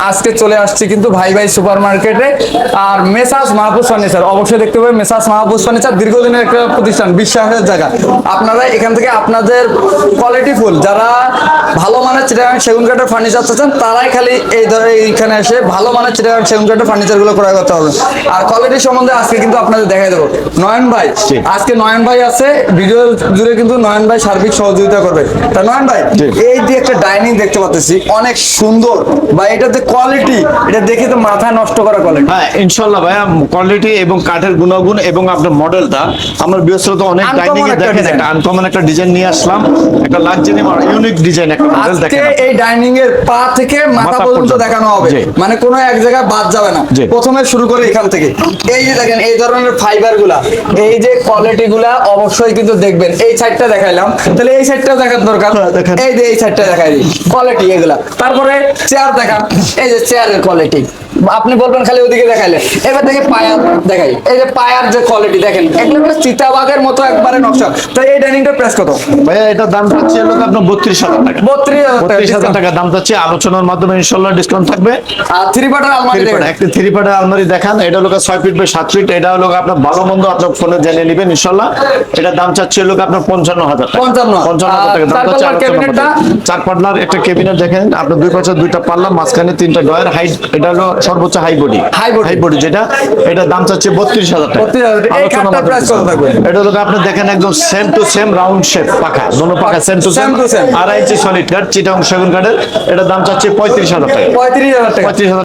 আজকে চলে আসছি কিন্তু ভাই ভাই সুপার মার্কেটে আর মেসার্স মাহফুজ ফার্নিচার অবশ্যই দেখতে পাবেন। মেসার্স মাহফুজ ফার্নিচার দীর্ঘদিনের একটা প্রতিষ্ঠান, বিশ্বাসের জায়গা। আপনারা এখান থেকে আপনাদের কোয়ালিটি ফুল যারা ভালো মানের চিটাগাং সেগুন কাঠের ফার্নিচার চাচ্ছেন তারাই খালি এইখানে এসে ভালো মানের চিটাগাং সেগুন কাঠের ফার্নিচার গুলো ক্রয় করতে হবে। আর কোয়ালিটি সম্বন্ধে আজকে কিন্তু আপনাদের দেখাই দেবো। নয়ন ভাই আজকে নয়ন ভাই আছে, ভিডিও জুড়ে কিন্তু নয়ন ভাই সার্বিক সহযোগিতা করবে। তা নয়ন ভাই, এই যে একটা ডাইনিং দেখতে পাচ্ছি অনেক সুন্দর ভাই, এটাতে কোয়ালিটি, এটা দেখে তো মাথা নষ্ট করা কোয়ালিটি। হ্যাঁ ইনশাআল্লাহ ভাইয়া, কোয়ালিটি এবং কাঠের গুণাগুণ এবং আপনার মডেলটা আমার বিশ্বস্ত অনেক ডাইনিং এ দেখেন একটা আনকমন একটা ডিজাইন নিয়ে আসলাম, একটা লাক্সারি ইউনিক ডিজাইন একটা মডেল দেখেন। এই ডাইনিং এর পা থেকে মাথা পর্যন্ত দেখানো হবে, মানে কোনো এক জায়গায় বাদ যাবে না। প্রথমে শুরু করে এখান থেকে, এই যে দেখেন এই ধরনের ফাইবার গুলা, এই যে কোয়ালিটি গুলা অবশ্যই কিন্তু দেখবেন। এই সাইডটা দেখাইলাম, তাহলে এই সাইডটা দেখার দরকার। এই যে এই সাইডটা দেখাই দিই কোয়ালিটি এগুলা। তারপরে চেয়ার দেখান, এই যে চেয়ারের কোয়ালিটি আপনি বলবেন খালি ওদিকে দেখাইলে। এবার দেখে পায়ার দেখাই, এই যে পায়ার যে কোয়ালিটি দেখেন, একদম চিতাবাগের মতো একবারে নকশা। তো এই ডাইনিংটার প্রাইস কত ভাইয়া? এটা দাম চাচ্ছি হলো আপনার 32,000 টাকা। 32,000 টাকা দাম চাচ্ছি, আলোচনার মাধ্যমে ইনশাআল্লাহ ডিসকাউন্ট থাকবে। আর থ্রি পার্টের আলমারি দেখেন, একটা থ্রি পার্টের আলমারি দেখান। এটা হলো 6 ফিট বাই 7 ফিট। এটা হলো আপনার ভালো মন্দ আপনার ফোনে জেনে নেবেন ইনশাআল্লাহ। এটা দাম চাচ্ছি হলো আপনার 55,000 টাকা। 55,000 টাকা দাম চাচ্ছি। চার পাল্লার একটা ক্যাবিনেট দেখেন, আপনার দুই পাশে দুইটা পাল্লা, মাঝখানে তিনটা ডয়ার, হাইট এটা হলো সর্বোচ্চ হাই বডি যেটা, এটা দাম চাচ্ছে 32,000 টাকা। এটা হলো আপনি দেখেন একদম same to same round shape পাখা, দোনো পাখা same to same, 2.5 inch solid কাঠ চিটাগাং সেগুন কাঠের। এটা দাম চাচ্ছে 35,000 টাকা। 35,000